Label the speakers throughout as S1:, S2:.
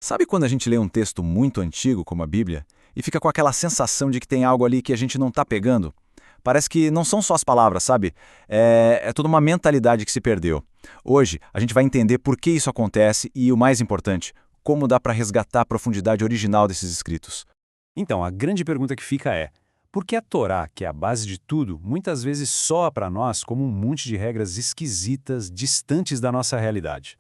S1: Sabe quando a gente lê um texto muito antigo, como a Bíblia, e fica com aquela sensação de que tem algo ali que a gente não está pegando? Parece que não são só as palavras, sabe? É toda uma mentalidade que se perdeu. Hoje, a gente vai entender por que isso acontece e, o mais importante, como dá para resgatar a profundidade original desses escritos.
S2: Então, a grande pergunta que fica é: por que a Torá, que é a base de tudo, muitas vezes soa para nós como um monte de regras esquisitas, distantes da nossa realidade?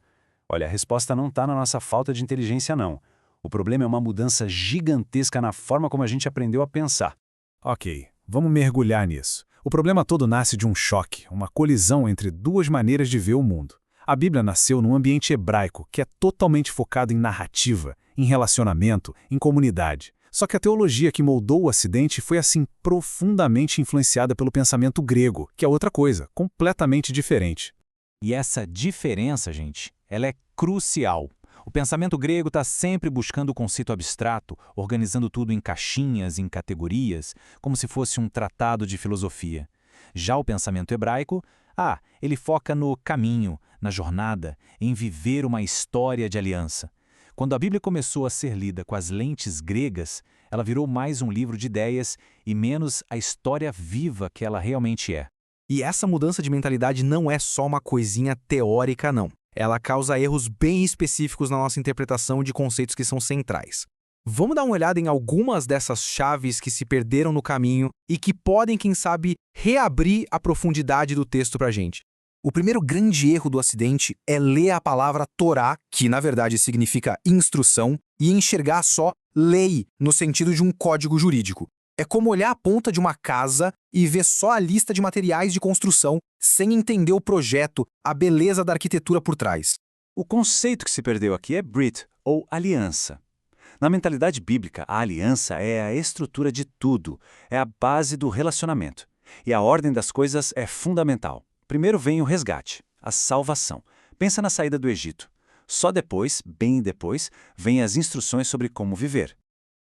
S2: Olha, a resposta não está na nossa falta de inteligência, não. O problema é uma mudança gigantesca na forma como a gente aprendeu a pensar.
S3: Ok, vamos mergulhar nisso. O problema todo nasce de um choque, uma colisão entre duas maneiras de ver o mundo. A Bíblia nasceu num ambiente hebraico que é totalmente focado em narrativa, em relacionamento, em comunidade. Só que a teologia que moldou o Ocidente foi assim profundamente influenciada pelo pensamento grego, que é outra coisa, completamente diferente.
S4: E essa diferença, gente, ela é crucial. O pensamento grego está sempre buscando o conceito abstrato, organizando tudo em caixinhas, em categorias, como se fosse um tratado de filosofia. Já o pensamento hebraico, ele foca no caminho, na jornada, em viver uma história de aliança. Quando a Bíblia começou a ser lida com as lentes gregas, ela virou mais um livro de ideias e menos a história viva que ela realmente é.
S5: E essa mudança de mentalidade não é só uma coisinha teórica, não. Ela causa erros bem específicos na nossa interpretação de conceitos que são centrais. Vamos dar uma olhada em algumas dessas chaves que se perderam no caminho e que podem, quem sabe, reabrir a profundidade do texto para a gente. O primeiro grande erro do Ocidente é ler a palavra Torá, que na verdade significa instrução, e enxergar só lei, no sentido de um código jurídico. É como olhar a ponta de uma casa e ver só a lista de materiais de construção, sem entender o projeto, a beleza da arquitetura por trás.
S1: O conceito que se perdeu aqui é Brit, ou aliança. Na mentalidade bíblica, a aliança é a estrutura de tudo, é a base do relacionamento. E a ordem das coisas é fundamental. Primeiro vem o resgate, a salvação. Pensa na saída do Egito. Só depois, bem depois, vêm as instruções sobre como viver.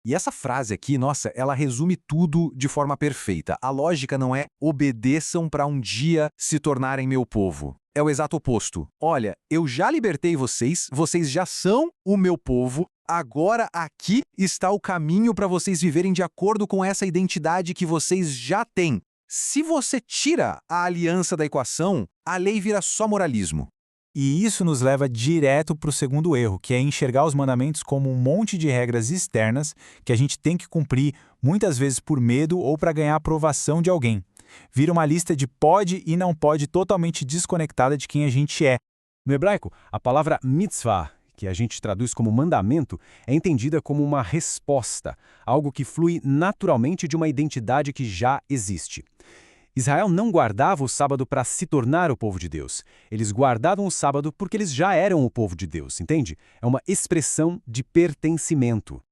S5: E essa frase aqui, nossa, ela resume tudo de forma perfeita. A lógica não é obedeçam para um dia se tornarem meu povo. É o exato oposto. Olha, eu já libertei vocês, vocês já são o meu povo, agora aqui está o caminho para vocês viverem de acordo com essa identidade que vocês já têm. Se você tira a aliança da equação, a lei vira só moralismo.
S4: E isso nos leva direto para o segundo erro, que é enxergar os mandamentos como um monte de regras externas que a gente tem que cumprir, muitas vezes por medo ou para ganhar a aprovação de alguém. Vira uma lista de pode e não pode totalmente desconectada de quem a gente é.
S2: No hebraico, a palavra mitzvah, que a gente traduz como mandamento, é entendida como uma resposta, algo que flui naturalmente de uma identidade que já existe. Israel não guardava o sábado para se tornar o povo de Deus. Eles guardavam o sábado porque eles já eram o povo de Deus, entende? É uma expressão de pertencimento.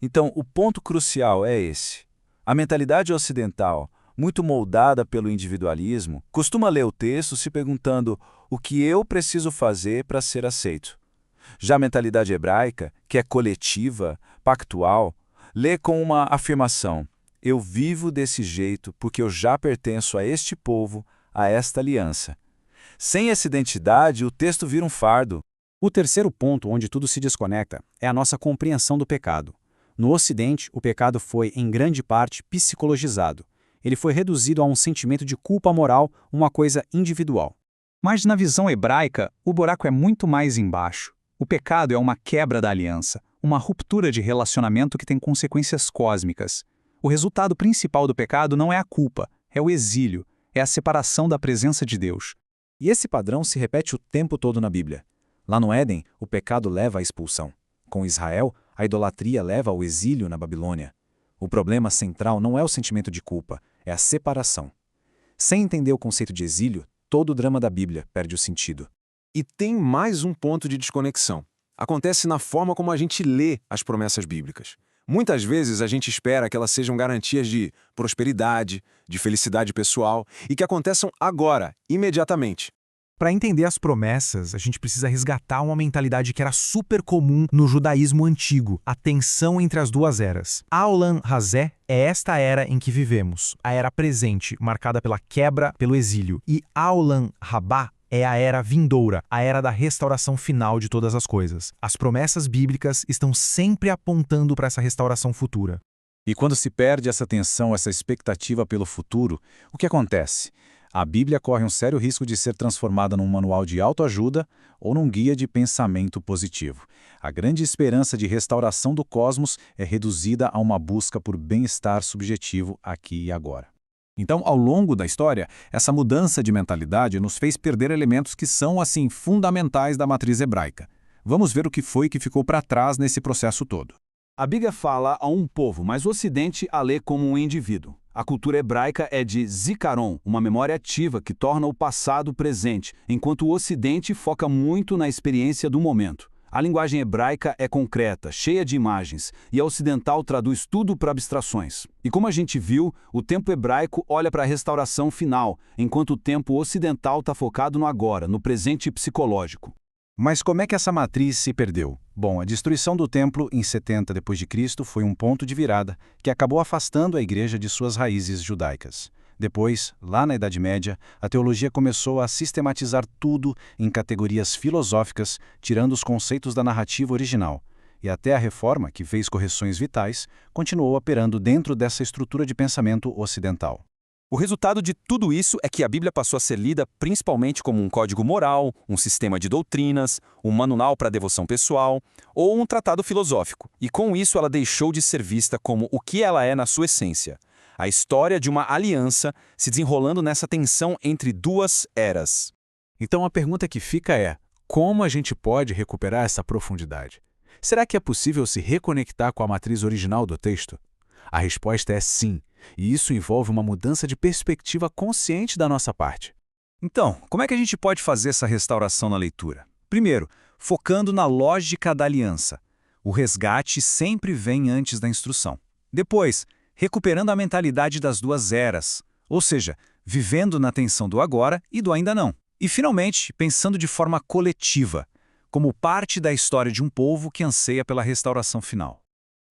S1: Então, o ponto crucial é esse. A mentalidade ocidental, muito moldada pelo individualismo, costuma ler o texto se perguntando o que eu preciso fazer para ser aceito. Já a mentalidade hebraica, que é coletiva, pactual, lê com uma afirmação: eu vivo desse jeito porque eu já pertenço a este povo, a esta aliança. Sem essa identidade, o texto vira um fardo.
S2: O terceiro ponto onde tudo se desconecta é a nossa compreensão do pecado. No Ocidente, o pecado foi, em grande parte, psicologizado. Ele foi reduzido a um sentimento de culpa moral, uma coisa individual.
S4: Mas na visão hebraica, o buraco é muito mais embaixo. O pecado é uma quebra da aliança, uma ruptura de relacionamento que tem consequências cósmicas. O resultado principal do pecado não é a culpa, é o exílio, é a separação da presença de Deus.
S1: E esse padrão se repete o tempo todo na Bíblia. Lá no Éden, o pecado leva à expulsão. Com Israel, a idolatria leva ao exílio na Babilônia. O problema central não é o sentimento de culpa, é a separação. Sem entender o conceito de exílio, todo o drama da Bíblia perde o sentido.
S5: E tem mais um ponto de desconexão. Acontece na forma como a gente lê as promessas bíblicas. Muitas vezes a gente espera que elas sejam garantias de prosperidade, de felicidade pessoal e que aconteçam agora, imediatamente. Para entender as promessas, a gente precisa resgatar uma mentalidade que era super comum no judaísmo antigo, a tensão entre as duas eras. Aulan Hazé é esta era em que vivemos, a era presente, marcada pela quebra, pelo exílio. E Aulan Rabá, É a era vindoura, a era da restauração final de todas as coisas. As promessas bíblicas estão sempre apontando para essa restauração futura.
S1: E quando se perde essa tensão, essa expectativa pelo futuro, o que acontece? A Bíblia corre um sério risco de ser transformada num manual de autoajuda ou num guia de pensamento positivo. A grande esperança de restauração do cosmos é reduzida a uma busca por bem-estar subjetivo aqui e agora.
S6: Então, ao longo da história, essa mudança de mentalidade nos fez perder elementos que são, assim, fundamentais da matriz hebraica. Vamos ver o que foi que ficou para trás nesse processo todo.
S7: A Bíblia fala a um povo, mas o Ocidente a lê como um indivíduo. A cultura hebraica é de zikaron, uma memória ativa que torna o passado presente, enquanto o Ocidente foca muito na experiência do momento. A linguagem hebraica é concreta, cheia de imagens, e a ocidental traduz tudo para abstrações. E como a gente viu, o tempo hebraico olha para a restauração final, enquanto o tempo ocidental está focado no agora, no presente psicológico.
S1: Mas como é que essa matriz se perdeu? Bom, a destruição do templo em 70 d.C. foi um ponto de virada que acabou afastando a igreja de suas raízes judaicas. Depois, lá na Idade Média, a teologia começou a sistematizar tudo em categorias filosóficas, tirando os conceitos da narrativa original. E até a Reforma, que fez correções vitais, continuou operando dentro dessa estrutura de pensamento ocidental.
S6: O resultado de tudo isso é que a Bíblia passou a ser lida principalmente como um código moral, um sistema de doutrinas, um manual para devoção pessoal ou um tratado filosófico. E com isso ela deixou de ser vista como o que ela é na sua essência. A história de uma aliança se desenrolando nessa tensão entre duas eras.
S3: Então a pergunta que fica é: como a gente pode recuperar essa profundidade? Será que é possível se reconectar com a matriz original do texto? A resposta é sim, e isso envolve uma mudança de perspectiva consciente da nossa parte.
S6: Então, como é que a gente pode fazer essa restauração na leitura? Primeiro, focando na lógica da aliança. O resgate sempre vem antes da instrução. Depois, recuperando a mentalidade das duas eras, ou seja, vivendo na tensão do agora e do ainda não. E, finalmente, pensando de forma coletiva, como parte da história de um povo que anseia pela restauração final.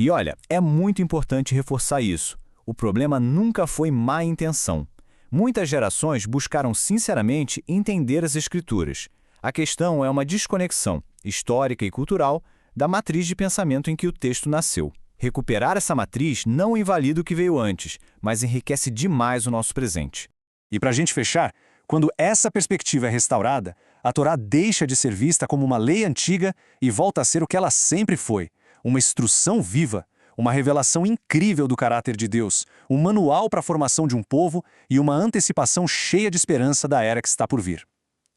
S8: E olha, é muito importante reforçar isso. O problema nunca foi má intenção. Muitas gerações buscaram sinceramente entender as Escrituras. A questão é uma desconexão histórica e cultural da matriz de pensamento em que o texto nasceu. Recuperar essa matriz não invalida o que veio antes, mas enriquece demais o nosso presente.
S6: E para a gente fechar, quando essa perspectiva é restaurada, a Torá deixa de ser vista como uma lei antiga e volta a ser o que ela sempre foi, uma instrução viva, uma revelação incrível do caráter de Deus, um manual para a formação de um povo e uma antecipação cheia de esperança da era que está por vir.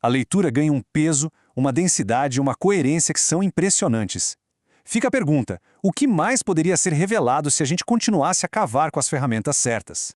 S6: A leitura ganha um peso, uma densidade e uma coerência que são impressionantes. Fica a pergunta: o que mais poderia ser revelado se a gente continuasse a cavar com as ferramentas certas?